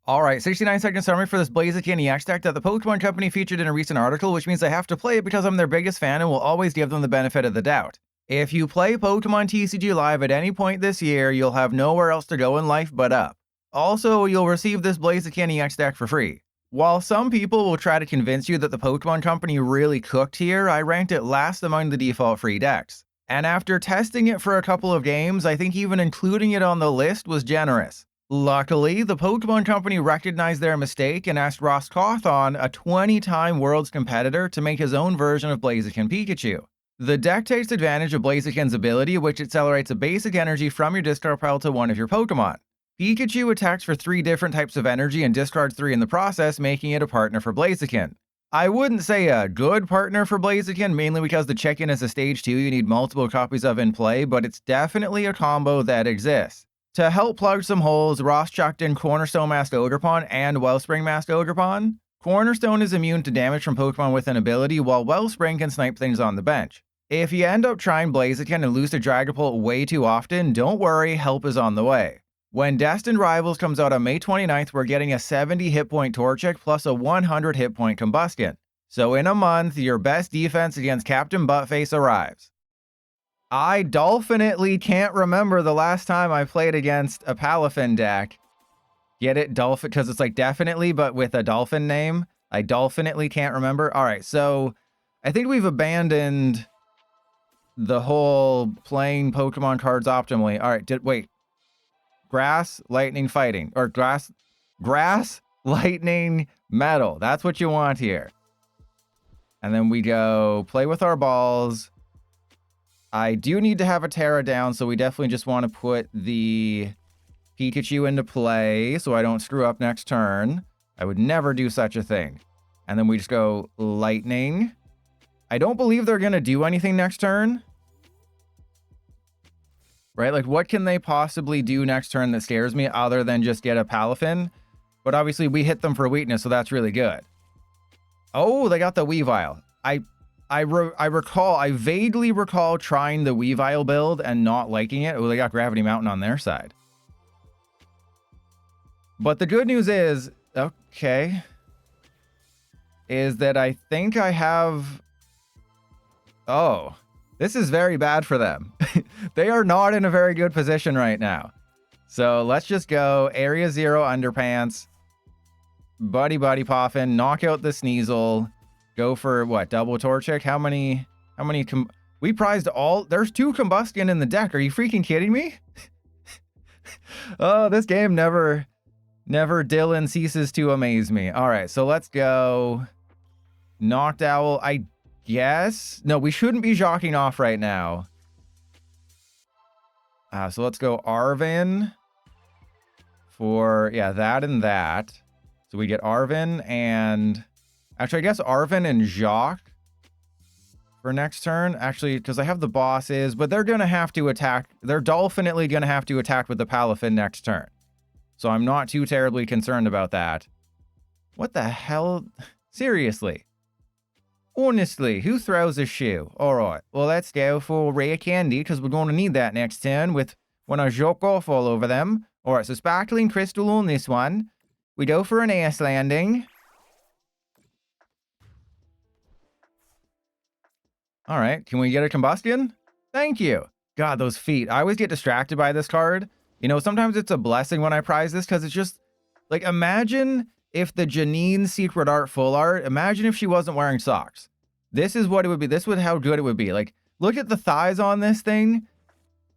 Alright, 69-second summary for this Blaziken EX deck that the Pokemon Company featured in a recent article, which means I have to play it because I'm their biggest fan and will always give them the benefit of the doubt. If you play Pokemon TCG Live at any point this year, you'll have nowhere else to go in life but up. Also, you'll receive this Blaziken EX deck for free. While some people will try to convince you that the Pokemon Company really cooked here, I ranked it last among the default free decks. And after testing it for a couple of games, I think even including it on the list was generous. Luckily, the Pokemon Company recognized their mistake and asked Ross Cawthon, a 20-time Worlds competitor, to make his own version of Blaziken Pikachu. The deck takes advantage of Blaziken's ability, which accelerates a basic energy from your discard pile to one of your Pokemon. Pikachu attacks for 3 different types of energy and discards 3 in the process, making it a partner for Blaziken. I wouldn't say a good partner for Blaziken, mainly because the check-in is a stage 2 you need multiple copies of in play, but it's definitely a combo that exists. To help plug some holes, Ross chucked in Cornerstone Masked Ogerpon and Wellspring Masked Ogerpon. Cornerstone is immune to damage from Pokemon with an ability, while Wellspring can snipe things on the bench. If you end up trying Blaziken and lose to Dragapult way too often, don't worry, help is on the way. When Destined Rivals comes out on May 29th, we're getting a 70 hit point Torchic plus a 100 hit point Combusken. So in a month, your best defense against Captain Buttface arrives. I dolphinately can't remember the last time I played against a Palafin deck. Get it? Dolphin, because it's like definitely, but with a dolphin name. I dolphinately can't remember. All right, so I think we've abandoned the whole playing Pokemon cards optimally. All right, wait. Grass, lightning, fighting. Or grass, lightning, metal. That's what you want here. And then we go play with our balls. I do need to have a Terra down, so we definitely just want to put the Pikachu into play so I don't screw up next turn. I would never do such a thing. And then we just go lightning. I don't believe they're going to do anything next turn. Right? Like, what can they possibly do next turn that scares me other than just get a Palafin? But obviously, we hit them for weakness, so that's really good. Oh, they got the Weavile. I vaguely recall trying the Weavile build and not liking it. Oh, they got Gravity Mountain on their side. But the good news is, okay, is that I think I have... Oh, this is very bad for them. They are not in a very good position right now. So let's just go Area 0 Underpants, Buddy-Buddy Poffin, knock out the Sneasel, go for what, double Torchic? How many we prized all, there's 2 Combusken in the deck. Are you freaking kidding me? Oh, this game never Dylan ceases to amaze me. All right, so let's go Noctowl, I guess. No, we shouldn't be Jacqing off right now. So let's go Arven for, yeah, that and that. So we get Arven and... Actually, I guess Arven and Jacq for next turn. Actually, because I have the bosses, but they're going to have to attack. They're dolphinately going to have to attack with the Palafin next turn. So I'm not too terribly concerned about that. What the hell? Seriously. Honestly, who throws a shoe? Alright, well, let's go for Rare Candy, because we're going to need that next turn with when I Jacq off all over them. Alright, so Sparkling Crystal on this one. We go for an Ace Landing. Alright, can we get a Combusken? Thank you. God, those feet. I always get distracted by this card. You know, sometimes it's a blessing when I prize this, because it's just... Like, imagine... If the Janine Secret Art Full Art, imagine if she wasn't wearing socks. This is what it would be. This would how good it would be. Like, look at the thighs on this thing.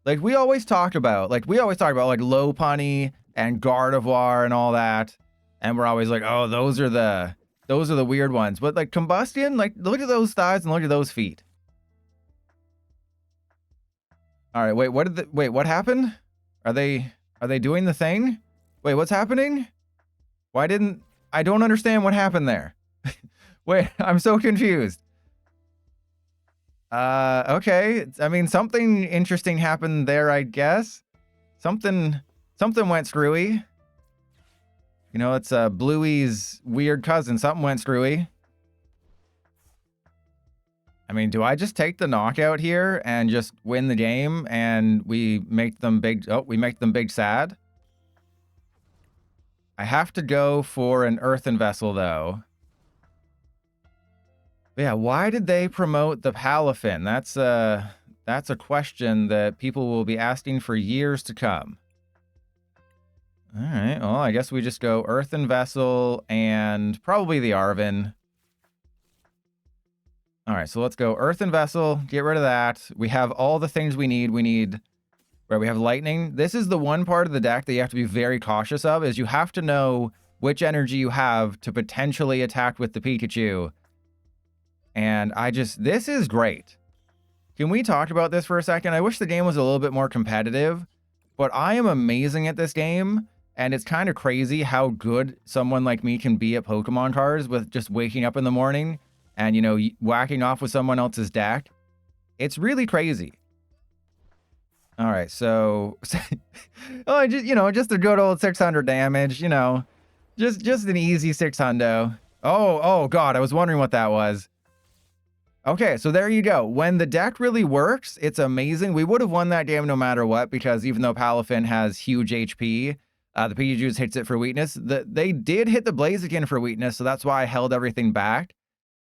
Like, we always talk about like Lopunny and Gardevoir and all that. And we're always like, oh, those are the weird ones. But like Combusken, like, look at those thighs and look at those feet. All right, wait, what happened? Are they doing the thing? Wait, what's happening? I don't understand what happened there. Wait, I'm so confused. Okay. I mean, something interesting happened there, I guess. Something went screwy. You know, it's Bluey's weird cousin. Something went screwy. I mean, do I just take the knockout here and just win the game and we make them big... Oh, we make them big sad? I have to go for an Earthen Vessel, though. But yeah, why did they promote the Palafin? That's a question that people will be asking for years to come. All right, well, I guess we just go Earthen Vessel and probably the Arven. All right, so let's go Earthen Vessel, get rid of that. We have all the things we need. Right, we have Lightning. This is the one part of the deck that you have to be very cautious of, is you have to know which energy you have to potentially attack with the Pikachu. And this is great. Can we talk about this for a second? I wish the game was a little bit more competitive, but I am amazing at this game. And it's kind of crazy how good someone like me can be at Pokemon cards with just waking up in the morning and, you know, whacking off with someone else's deck. It's really crazy. All right, so oh, just a good old 600 damage, you know, just an easy 600. Oh God, I was wondering what that was. Okay, so there you go. When the deck really works, it's amazing. We would have won that game no matter what, because even though Palafin has huge HP, the Pikachu just hits it for weakness. They did hit the Blaziken for weakness, so that's why I held everything back,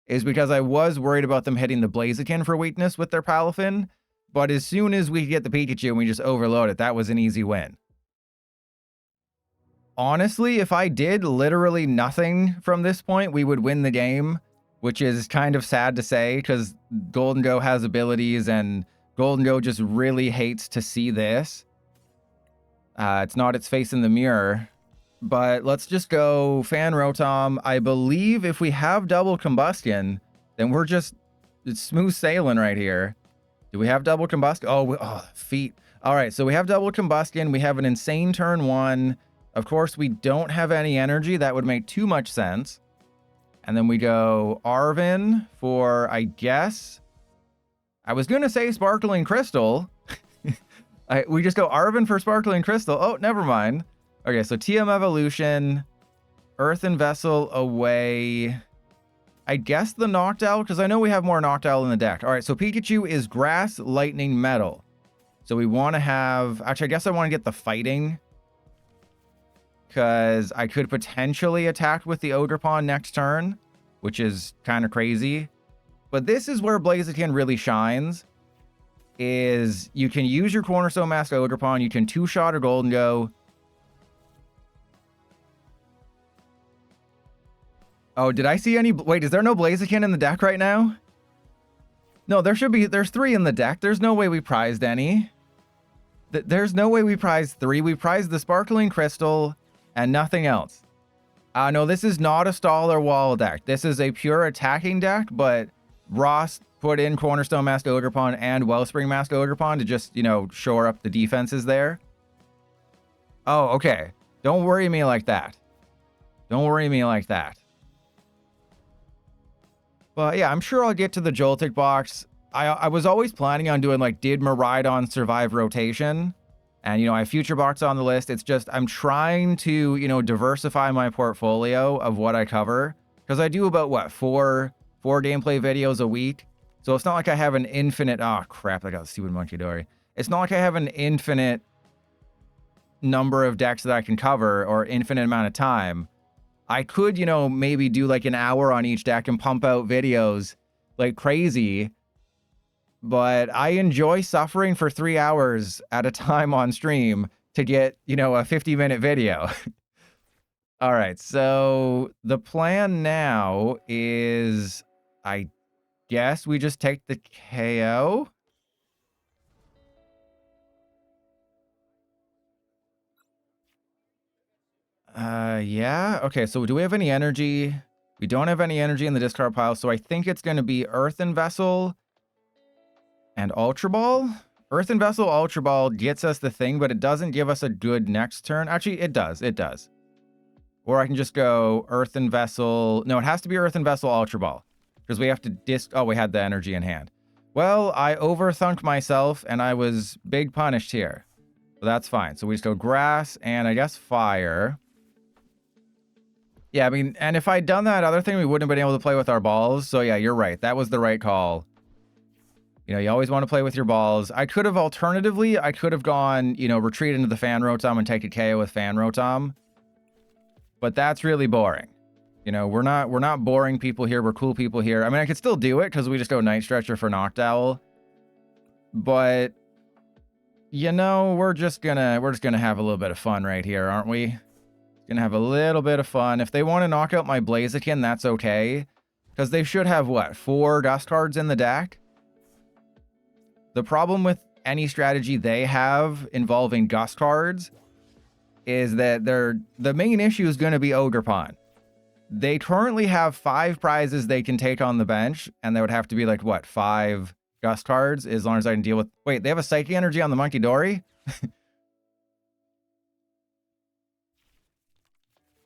is because I was worried about them hitting the Blaziken for weakness with their Palafin. But as soon as we get the Pikachu and we just overload it, that was an easy win. Honestly, if I did literally nothing from this point, we would win the game, which is kind of sad to say because Gholdengo has abilities and Gholdengo just really hates to see this. It's not its face in the mirror. But let's just go Fan Rotom. I believe if we have double Combusken, then it's smooth sailing right here. Do we have double Combusken? Oh, feet. All right, so we have double Combusken. We have an insane turn 1. Of course, we don't have any energy. That would make too much sense. And then we go Arven for, I guess, I was going to say Sparkling Crystal. We just go Arven for Sparkling Crystal. Oh, never mind. Okay, so TM Evolution, Earthen Vessel away. I guess the Noctowl, because I know we have more Noctowl in the deck. All right, so Pikachu is Grass, Lightning, Metal. So we want to have... Actually, I guess I want to get the Fighting, because I could potentially attack with the Ogerpon next turn, which is kind of crazy. But this is where Blaziken really shines, is you can use your Cornerstone Mask Ogerpon, you can two-shot a Gholdengo. Oh, did I see any... Wait, is there no Blaziken in the deck right now? No, there should be... There's 3 in the deck. There's no way we prized any. There's no way we prized 3. We prized the Sparkling Crystal and nothing else. No, this is not a stall or wall deck. This is a pure attacking deck, but Ross put in Cornerstone Mask Ogerpon and Wellspring Mask Ogerpon to just, you know, shore up the defenses there. Oh, okay. Don't worry me like that. Don't worry me like that. But yeah, I'm sure I'll get to the Joltik box. I was always planning on doing, like, did Miraidon survive rotation? And, you know, I have Future Box on the list. It's just, I'm trying to, you know, diversify my portfolio of what I cover. Because I do about, what, four gameplay videos a week? So it's not like I have an infinite... Oh, crap, I got the stupid Monkey Dory. It's not like I have an infinite number of decks that I can cover or infinite amount of time. I could, you know, maybe do like an hour on each deck and pump out videos like crazy. But I enjoy suffering for 3 hours at a time on stream to get, you know, a 50-minute video. All right, so the plan now is, I guess we just take the KO. Yeah. Okay, so do we have any energy? We don't have any energy in the discard pile, so I think it's going to be Earthen Vessel and Ultra Ball. Earthen Vessel, Ultra Ball gets us the thing, but it doesn't give us a good next turn. Actually, it does. It does. Or I can just go Earthen Vessel. No, it has to be Earthen Vessel, Ultra Ball. Because we have to Oh, we had the energy in hand. Well, I overthunk myself, and I was big punished here. So that's fine. So we just go Grass, and I guess Fire. Yeah, I mean, and if I'd done that other thing, we wouldn't have been able to play with our balls. So yeah, you're right. That was the right call. You know, you always want to play with your balls. I could have alternatively, I could have gone, you know, retreat into the Fan Rotom and take a KO with Fan Rotom. But that's really boring. You know, we're not boring people here. We're cool people here. I mean, I could still do it because we just go Night Stretcher for Noctowl. But you know, we're just gonna have a little bit of fun right here, aren't we? Gonna have a little bit of fun. If they want to knock out my Blaziken, that's okay. Because they should have, what, 4 Dust cards in the deck? The problem with any strategy they have involving Gust cards is that the main issue is going to be Ogerpon. They currently have 5 prizes they can take on the bench, and they would have to be like, what, 5 Gust cards, as long as I can deal with... Wait, they have a Psychic Energy on the Monkey Dory?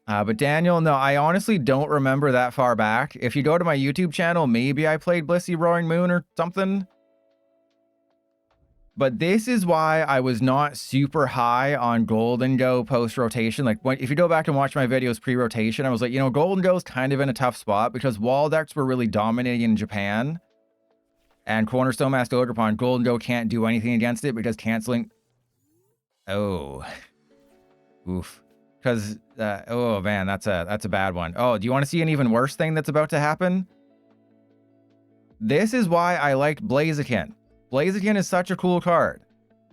But Daniel, no, I honestly don't remember that far back. If you go to my YouTube channel, maybe I played Blissey Roaring Moon or something. But this is why I was not super high on Gholdengo post-rotation. Like, if you go back and watch my videos pre-rotation, I was like, you know, Gholdengo's kind of in a tough spot because wall decks were really dominating in Japan. And Cornerstone Masked Ogerpon, Gholdengo can't do anything against it because canceling... Oh. Oof. Because, oh man, that's a bad one. Oh, do you want to see an even worse thing that's about to happen? This is why I liked Blaziken. Blaziken is such a cool card.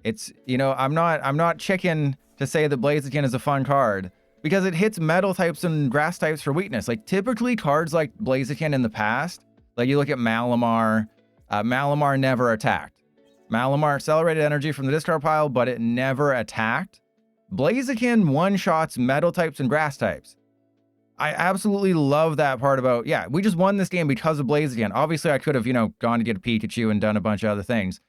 It's, you know, I'm not chicken to say that Blaziken is a fun card because it hits metal types and grass types for weakness. Like, typically cards like Blaziken in the past, like you look at Malamar, Malamar never attacked. Malamar accelerated energy from the discard pile, but it never attacked. Blaziken one-shots metal types and grass types. I absolutely love that part about, yeah, we just won this game because of Blaziken. Obviously, I could have, you know, gone to get a Pikachu and done a bunch of other things.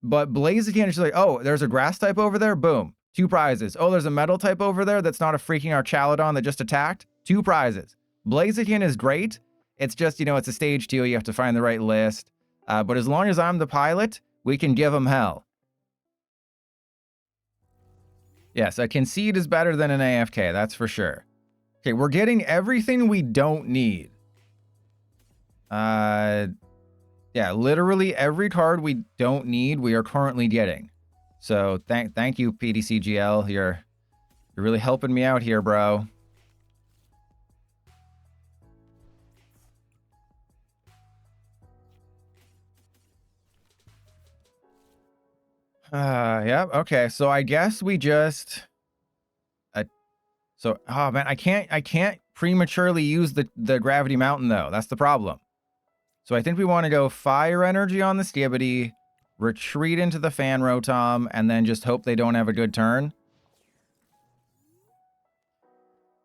But Blaziken is just like, oh, there's a grass type over there? Boom. 2 prizes. Oh, there's a metal type over there that's not a freaking Archaladon that just attacked? 2 prizes. Blaziken is great. It's just, you know, it's a stage 2. You have to find the right list. But as long as I'm the pilot, we can give them hell. Yes, a concede is better than an AFK, that's for sure. Okay, we're getting everything we don't need. Yeah, literally every card we don't need, we are currently getting. So thank you, PDCGL. You're really helping me out here, bro. Yeah, okay, so I guess we just... So, oh man, I can't prematurely use the Gravity Mountain, though. That's the problem. So I think we want to go Fire Energy on the Skibidi, retreat into the Fan Rotom, and then just hope they don't have a good turn.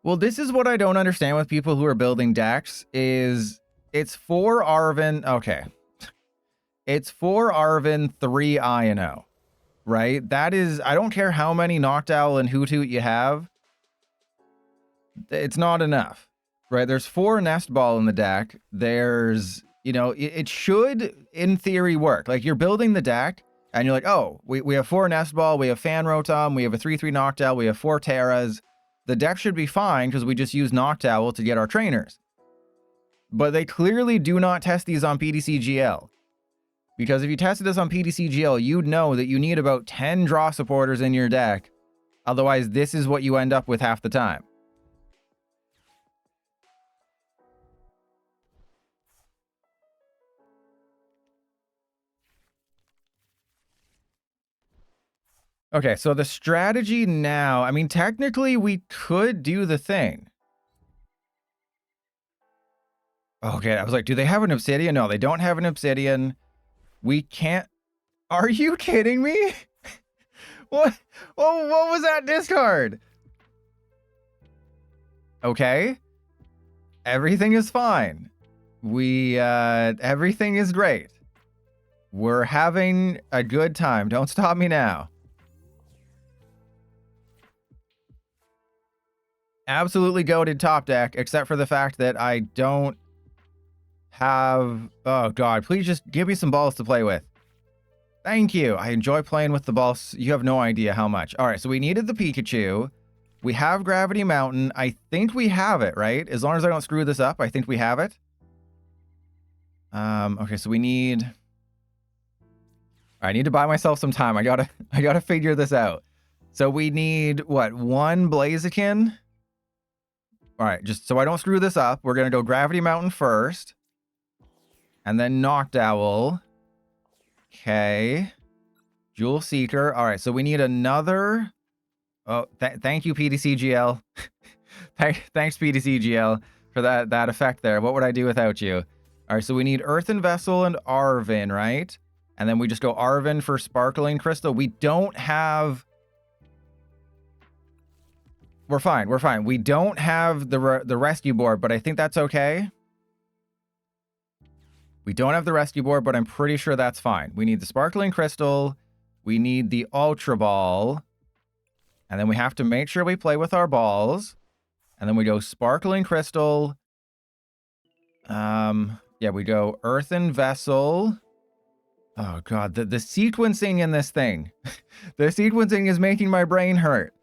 Well, this is what I don't understand with people who are building decks, is it's 4 Arven... Okay. It's 4 Arven, 3 Iono. Right? That is... I don't care how many Noctowl and Hoothoot you have. It's not enough, right? There's 4 Nest Ball in the deck. There's, you know, it should, in theory, work. Like, you're building the deck, and you're like, oh, we have 4 Nest Ball, we have Fan Rotom, we have a 3/3 Noctowl, we have 4 Terras. The deck should be fine, because we just use Noctowl to get our trainers. But they clearly do not test these on PDCGL. Because if you tested this on PDCGL, you'd know that you need about 10 draw supporters in your deck. Otherwise, this is what you end up with half the time. Okay, so the strategy now, I mean, technically we could do the thing. Okay, I was like, do they have an Obsidian? No, they don't have an Obsidian. We can't... Are you kidding me? What was that discard? Okay. Everything is fine. Everything is great. We're having a good time. Don't stop me now. Absolutely goated top deck, except for the fact that I don't have... Oh, God. Please just give me some balls to play with. Thank you. I enjoy playing with the balls. You have no idea how much. All right, so we needed the Pikachu. We have Gravity Mountain. I think we have it, right? As long as I don't screw this up, I think we have it. Okay, so we need... I need to buy myself some time. I gotta figure this out. So we need, what, 1 Blaziken? All right, just so I don't screw this up, we're going to go Gravity Mountain first. And then Noctowl. Okay. Jewel Seeker. All right, so we need another... Oh, thank you, PDCGL. Thanks, PDCGL, for that effect there. What would I do without you? All right, so we need Earthen Vessel and Arven, right? And then we just go Arven for Sparkling Crystal. We don't have... We're fine. We're fine. We don't have the rescue board, but I think that's okay. We don't have the rescue board, but I'm pretty sure that's fine. We need the Sparkling Crystal. We need the Ultra Ball. And then we have to make sure we play with our balls. And then we go Sparkling Crystal. Yeah, we go Earthen Vessel. Oh, God. The sequencing in this thing. The sequencing is making my brain hurt.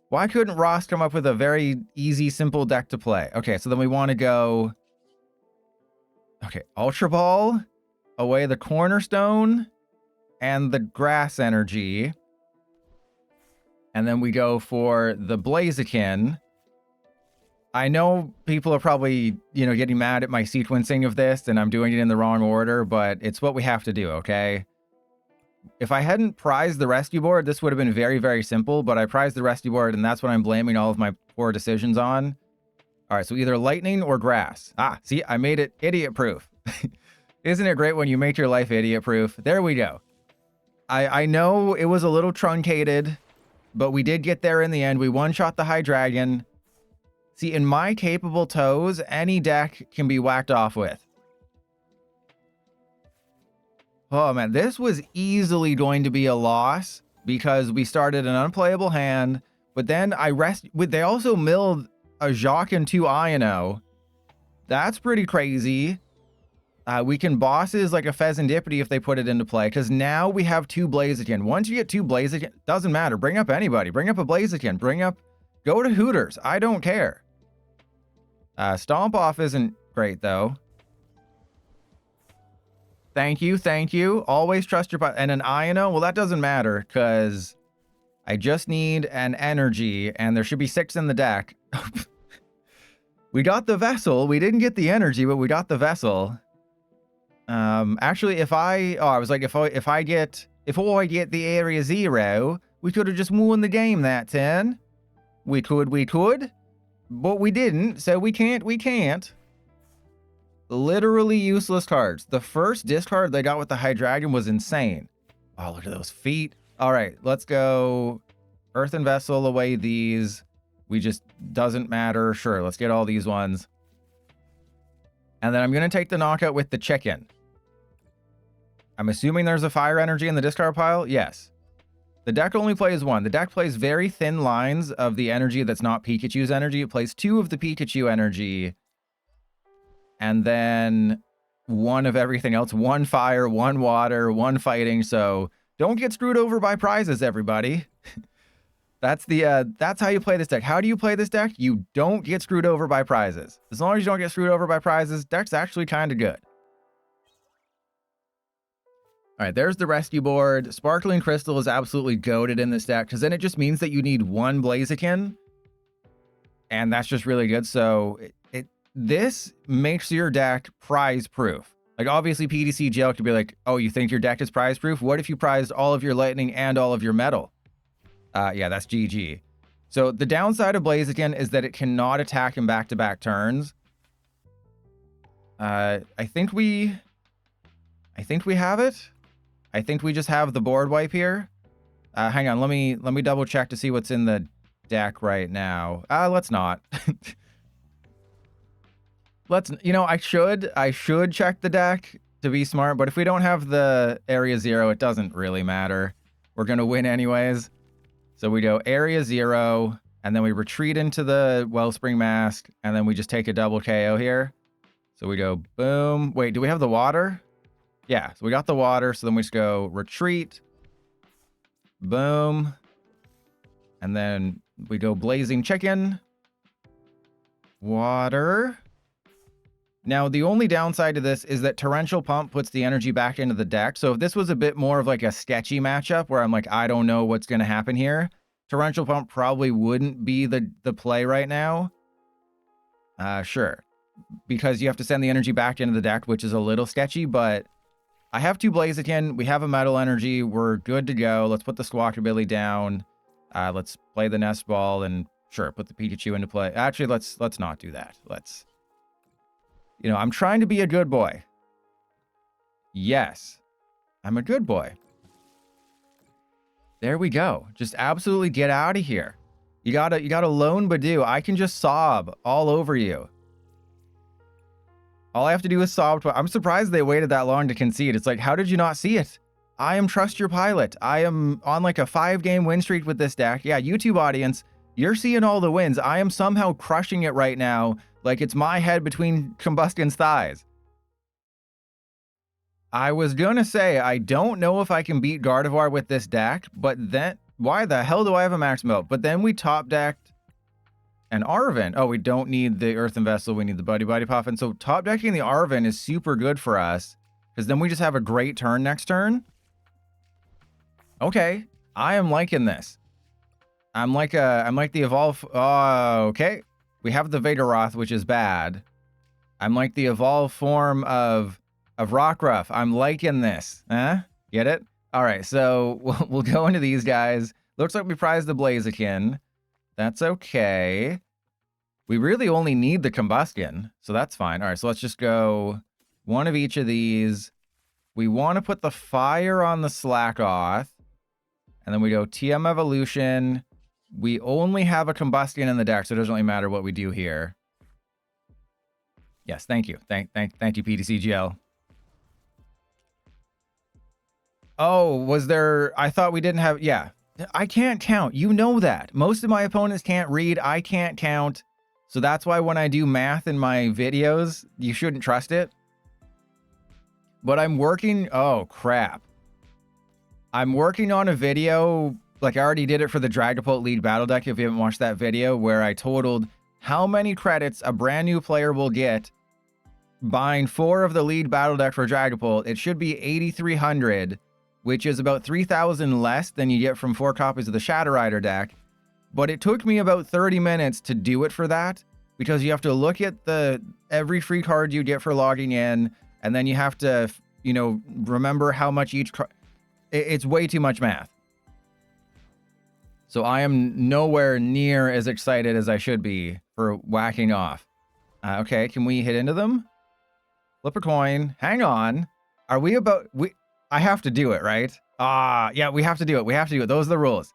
Why couldn't Ross come up with a very easy, simple deck to play? Okay, so then we want to go... Okay, Ultra Ball, away the Cornerstone, and the Grass Energy. And then we go for the Blaziken. I know people are probably, getting mad at my sequencing of this, and I'm doing it in the wrong order, but it's what we have to do, okay? If I hadn't prized the rescue board, this would have been very, very simple, but I prized the rescue board, and that's what I'm blaming all of my poor decisions on. All right, so either lightning or grass. Ah, see, I made it idiot-proof. Isn't it great when you make your life idiot-proof? There we go. I know it was a little truncated, but we did get there in the end. We one-shot the Hydreigon. See, in my capable toes, any deck can be whacked off with. Oh, man, this was easily going to be a loss because we started an unplayable hand, but then they also milled a Jacq and 2 Iono. That's pretty crazy. We can bosses like a Fezandipiti if they put it into play, because now we have 2 Blaziken. Once you get 2 Blaziken, doesn't matter. Bring up anybody. Bring up a Blaziken. Go to Hooters. I don't care. Stomp Off isn't great, though. Thank you, thank you. Always trust your... And an Iono? Well, that doesn't matter, because I just need an energy, and there should be 6 in the deck. We got the Vessel. We didn't get the energy, but we got the Vessel. Actually, if I get the Area 0, we could have just won the game that turn. We could. But we didn't, so we can't. Literally useless cards. The first discard they got with the Hydreigon was insane. Oh, look at those feet. All right, let's go Earthen Vessel away these. We just, doesn't matter. Sure, let's get all these ones. And then I'm going to take the knockout with the chicken. I'm assuming there's a fire energy in the discard pile? Yes. The deck only plays 1. The deck plays very thin lines of the energy that's not Pikachu's energy. It plays 2 of the Pikachu energy. And then 1 of everything else. 1 fire, 1 water, 1 fighting. So don't get screwed over by prizes, everybody. That's how you play this deck. How do you play this deck? You don't get screwed over by prizes. As long as you don't get screwed over by prizes, deck's actually kind of good. All right, there's the rescue board. Sparkling Crystal is absolutely goated in this deck, because then it just means that you need 1 Blaziken. And that's just really good. So this makes your deck prize proof. Like, obviously PDCGL could be like, oh, you think your deck is prize proof? What if you prized all of your lightning and all of your metal? Yeah, that's GG. So the downside of Blaziken is that it cannot attack in back-to-back turns. I think we have it. I think we just have the board wipe here. Hang on, let me double check to see what's in the deck right now. Let's not. I should check the deck to be smart, but if we don't have the Area 0, it doesn't really matter. We're gonna win anyways. So we go Area 0, and then we retreat into the Wellspring Mask, and then we just take a double KO here. So we go boom. Wait, do we have the water? Yeah, so we got the water, so then we just go retreat, boom, and then we go Blazing Chicken, water. Now, the only downside to this is that Torrential Pump puts the energy back into the deck. So if this was a bit more of like a sketchy matchup where I'm like, I don't know what's going to happen here, Torrential Pump probably wouldn't be the play right now. Sure. Because you have to send the energy back into the deck, which is a little sketchy, but I have 2 Blaziken. We have a Metal Energy. We're good to go. Let's put the Squawkabilly down. Let's play the Nest Ball and sure, put the Pikachu into play. Actually, let's not do that. Let's, you know, I'm trying to be a good boy. Yes, I'm a good boy. There we go. Just absolutely get out of here. You gotta lone Badoo. I can just sob all over you. All I have to do is sob. I'm surprised they waited that long to concede. It's like, how did you not see it? I am Trust Your Pilot. I am on like a 5-game win streak with this deck. Yeah, YouTube audience, you're seeing all the wins. I am somehow crushing it right now, like it's my head between Combusken's thighs. I was gonna say, I don't know if I can beat Gardevoir with this deck, but then, why the hell do I have a max melt? But then we top decked an Arven. Oh, we don't need the Earthen Vessel, we need the Buddy-Buddy Poffin. So top decking the Arven is super good for us, because then we just have a great turn next turn. Okay, I am liking this. I'm like the Evolve. Oh, okay. We have the Vigoroth, which is bad. I'm like the Evolve form of Rockruff. I'm liking this. Huh? Get it? All right, so we'll go into these guys. Looks like we prized the Blaziken. That's okay. We really only need the Combusken, so that's fine. All right, so let's just go one of each of these. We want to put the Fire on the Slackoth. And then we go TM Evolution. We only have a Combusken in the deck, so it doesn't really matter what we do here. Yes, thank you. Thank you, PTCGL. Oh, was there... I thought we didn't have... Yeah. I can't count. You know that. Most of my opponents can't read. I can't count. So that's why when I do math in my videos, you shouldn't trust it. But I'm working... Oh, crap. I'm working on a video... Like, I already did it for the Dragapult Lead Battle Deck, if you haven't watched that video, where I totaled how many credits a brand new player will get buying 4 of the Lead Battle Deck for Dragapult. It should be 8,300, which is about 3,000 less than you get from 4 copies of the Shadow Rider deck. But it took me about 30 minutes to do it for that, because you have to look at every free card you get for logging in, and then you have to, you know, remember how much each card... It's way too much math. So I am nowhere near as excited as I should be for whacking off. Okay, can we hit into them? Flip a coin. Hang on. Are we about... I have to do it, right? Yeah, we have to do it. We have to do it. Those are the rules.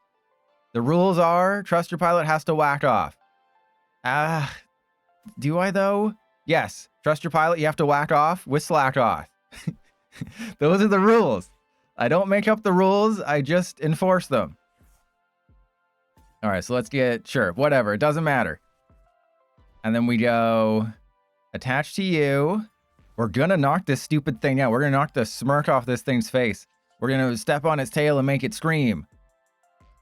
The rules are Trust Your Pilot has to whack off. Do I though? Yes. Trust Your Pilot, you have to whack off with slack off. Those are the rules. I don't make up the rules. I just enforce them. All right, so let's get, sure, whatever. It doesn't matter. And then we go attach to you. We're going to knock this stupid thing out. We're going to knock the smirk off this thing's face. We're going to step on its tail and make it scream.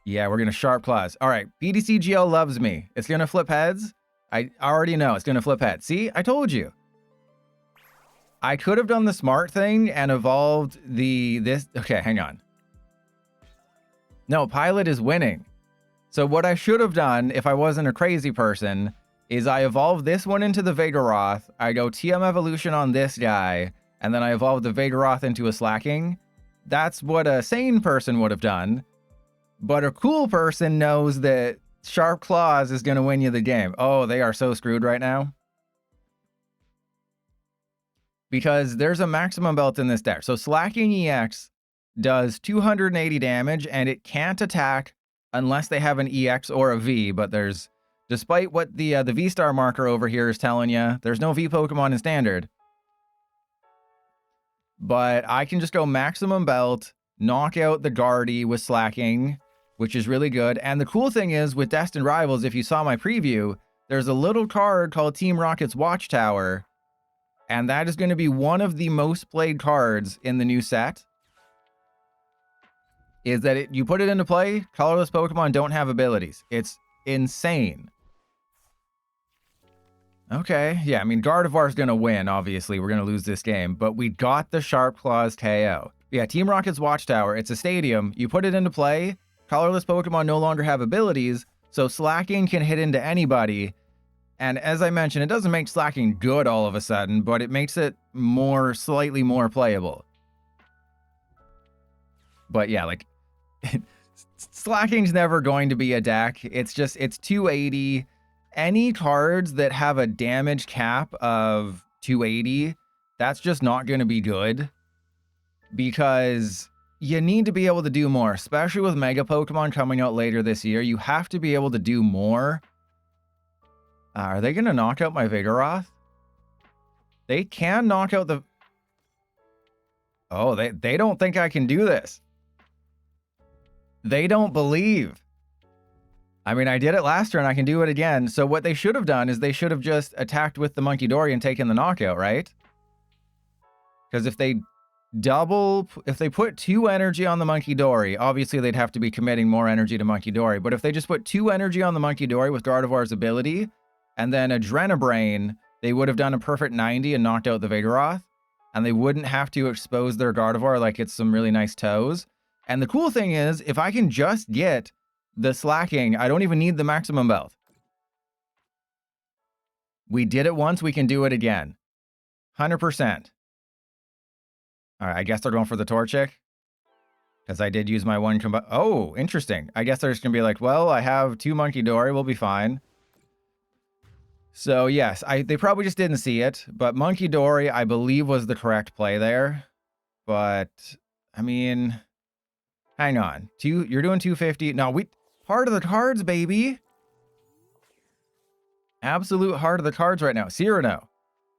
Yeah, we're going to Sharp Claws. All right, BDCGL loves me. It's going to flip heads. I already know it's going to flip heads. See, I told you. I could have done the smart thing and evolved this. Okay, hang on. No, Pilot is winning. So what I should have done, if I wasn't a crazy person, is I evolve this one into the Vigoroth, I go TM Evolution on this guy, and then I evolve the Vigoroth into a Slacking. That's what a sane person would have done. But a cool person knows that Sharp Claws is going to win you the game. Oh, they are so screwed right now. Because there's a maximum belt in this deck. So Slacking EX does 280 damage, and it can't attack unless they have an EX or a V, but there's, despite what the V-Star marker over here is telling you, there's no V Pokemon in Standard. But I can just go Maximum Belt, knock out the Guardy with Slacking, which is really good. And the cool thing is, with Destined Rivals, if you saw my preview, there's a little card called Team Rocket's Watchtower, and that is going to be one of the most played cards in the new set. Is that you put it into play, colorless Pokemon don't have abilities. It's insane. Okay, yeah, I mean, Gardevoir's going to win, obviously. We're going to lose this game, but we got the Sharp Claws KO. Yeah, Team Rocket's Watchtower, it's a stadium. You put it into play, colorless Pokemon no longer have abilities, so Slacking can hit into anybody, And as I mentioned, it doesn't make slacking good all of a sudden, but it makes it slightly more playable. But yeah, like, slacking's never going to be a deck. It's 280. Any cards that have a damage cap of 280, that's just not going to be good. Because you need to be able to do more, especially with Mega Pokemon coming out later this year. You have to be able to do more. Are they going to knock out my Vigoroth? They can knock out the... Oh, they don't think I can do this. They don't believe. I mean, I did it last turn. I can do it again. So what they should have done is they should have just attacked with the Monkey Dory and taken the knockout, right? Because if they put 2 energy on the Monkey Dory, obviously they'd have to be committing more energy to Monkey Dory. But if they just put 2 energy on the Monkey Dory with Gardevoir's ability, and then Adrenabrain, they would have done a perfect 90 and knocked out the Vigoroth. And they wouldn't have to expose their Gardevoir like it's some really nice toes. And the cool thing is, if I can just get the slacking, I don't even need the maximum belt. We did it once, we can do it again. 100%. All right, I guess they're going for the Torchic. Because I did use my one... Oh, interesting. I guess they're just going to be like, well, I have 2 Monkey Dory, we'll be fine. So, yes, they probably just didn't see it. But Monkey Dory, I believe, was the correct play there. But, I mean... Hang on. You're doing 250. No, heart of the cards, baby. Absolute heart of the cards right now. Cyrano.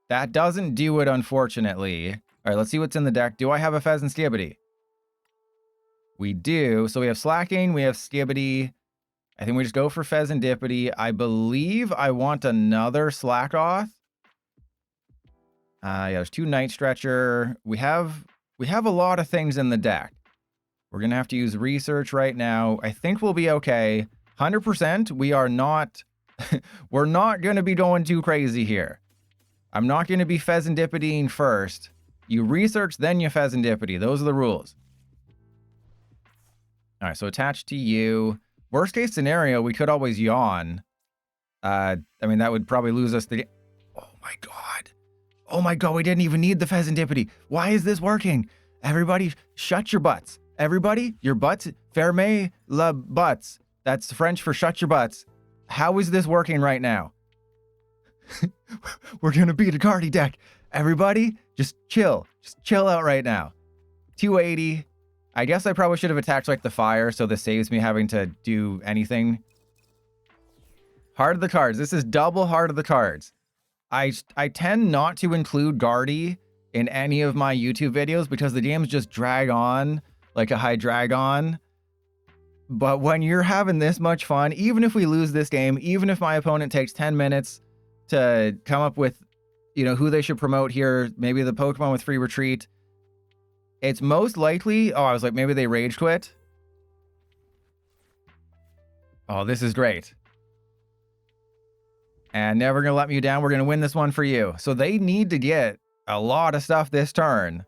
That doesn't do it, unfortunately. All right, let's see what's in the deck. Do I have a Fezandipiti? We do. So we have Slacking, we have Skibidi. I think we just go for Fezandipiti. I believe I want another Slackoth. Yeah, there's 2 Night Stretcher. We have a lot of things in the deck. We're going to have to use research right now. I think we'll be okay. 100%, we are not... we're not going to be going too crazy here. I'm not going to be Fezandipitiing first. You research, then you Fezandipiti. Those are the rules. All right, so attached to you. Worst case scenario, we could always yawn. I mean, that would probably lose us the game. Oh my god. Oh my god, we didn't even need the Fezandipiti. Why is this working? Everybody, shut your butts. Everybody, your butts. Ferme la butts. That's French for shut your butts. How is this working right now? We're gonna beat a Cardi deck. Everybody, just chill. Just chill out right now. 280. I guess I probably should have attacked like the fire, so this saves me having to do anything. Heart of the cards. This is double heart of the cards. I tend not to include Guardy in any of my YouTube videos because the games just drag on like a Hydreigon. But when you're having this much fun, even if we lose this game, even if my opponent takes 10 minutes to come up with, you know, who they should promote here, maybe the Pokemon with free retreat, it's most likely... Oh, I was like, maybe they rage quit. Oh, this is great. And never gonna let me down. We're gonna win this one for you. So they need to get a lot of stuff this turn.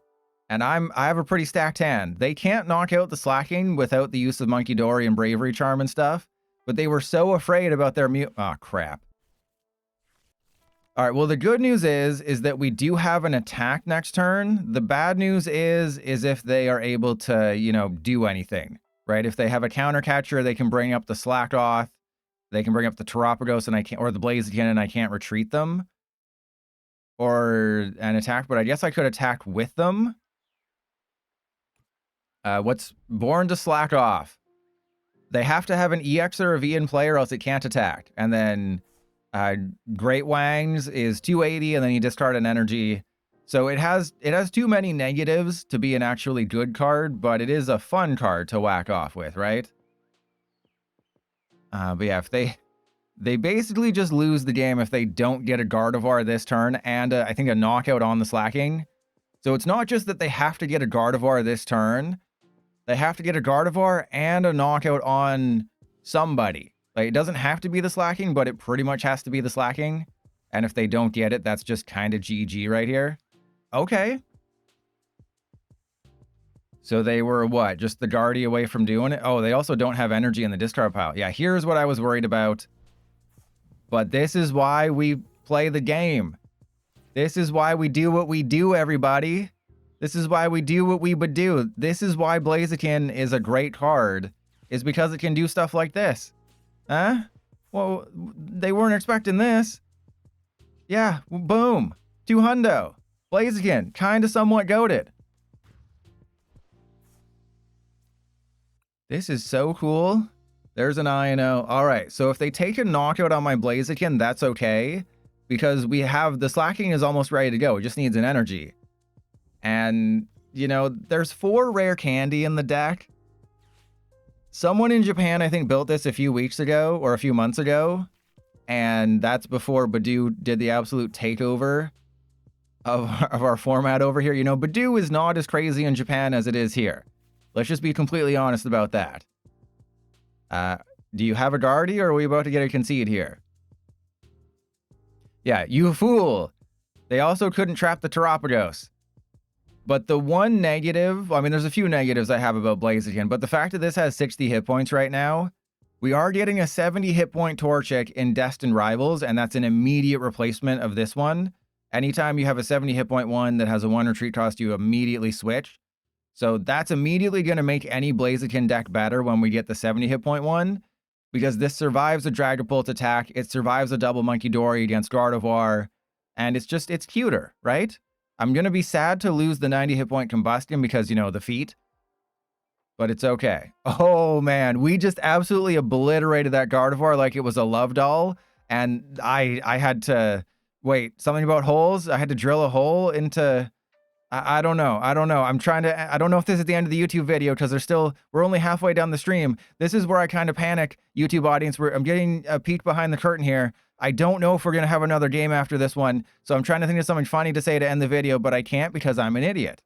And I have a pretty stacked hand. They can't knock out the Slacking without the use of Monkey Dory and Bravery Charm and stuff. But they were so afraid about their oh, crap. All right, well, the good news is that we do have an attack next turn. The bad news is if they are able to, you know, do anything, right? If they have a counter catcher, they can bring up the Slackoth. They can bring up the Terapagos and I can't, or the Blaziken and I can't retreat them. Or an attack, but I guess I could attack with them. What's born to slack off? They have to have an EX or a V in play or else it can't attack. And then Great Wangs is 280 and then you discard an energy. So it has too many negatives to be an actually good card, but it is a fun card to whack off with, right? But yeah, if they basically just lose the game if they don't get a Gardevoir this turn and I think a knockout on the Slacking. So it's not just that they have to get a Gardevoir this turn. They have to get a Gardevoir and a knockout on somebody. Like, it doesn't have to be the Slacking, but it pretty much has to be the Slacking. And if they don't get it, that's just kind of GG right here. Okay. So they were, what, just the Guardy away from doing it? Oh, they also don't have energy in the discard pile. Yeah, here's what I was worried about. But this is why we play the game. This is why we do what we do, everybody. This is why we do what we would do. This is why Blaziken is a great card, is because it can do stuff like this. Huh? Well, they weren't expecting this. Yeah, boom. 200. Blaziken, kinda somewhat goated. This is so cool. There's an Iono. All right, so if they take a knockout on my Blaziken, that's okay. Because we have, the slacking is almost ready to go. It just needs an energy. And, you know, there's 4 rare candy in the deck. Someone in Japan, I think, built this a few weeks ago or a few months ago. And that's before Badoo did the absolute takeover of our format over here. You know, Badoo is not as crazy in Japan as it is here. Let's just be completely honest about that. Do you have a Guardy, or are we about to get a concede here? Yeah, you fool. They also couldn't trap the Terapagos. But the one negative, I mean, there's a few negatives I have about Blaziken, but the fact that this has 60 hit points right now, we are getting a 70 hit point Torchic in Destined Rivals, and that's an immediate replacement of this one. Anytime you have a 70 hit point one that has a 1 retreat cost, you immediately switch. So that's immediately going to make any Blaziken deck better when we get the 70 hit point one, because this survives a Dragapult attack, it survives a double Monkey Dory against Gardevoir, and it's cuter, right? I'm going to be sad to lose the 90 hit point Combusken because, you know, the feet, but it's okay. Oh man, we just absolutely obliterated that Gardevoir like it was a love doll, and I had to, wait, something about holes? I had to drill a hole into... I don't know. I don't know. I don't know if this is the end of the YouTube video because we're only halfway down the stream. This is where I kind of panic, YouTube audience. I'm getting a peek behind the curtain here. I don't know if we're going to have another game after this one. So I'm trying to think of something funny to say to end the video, but I can't because I'm an idiot.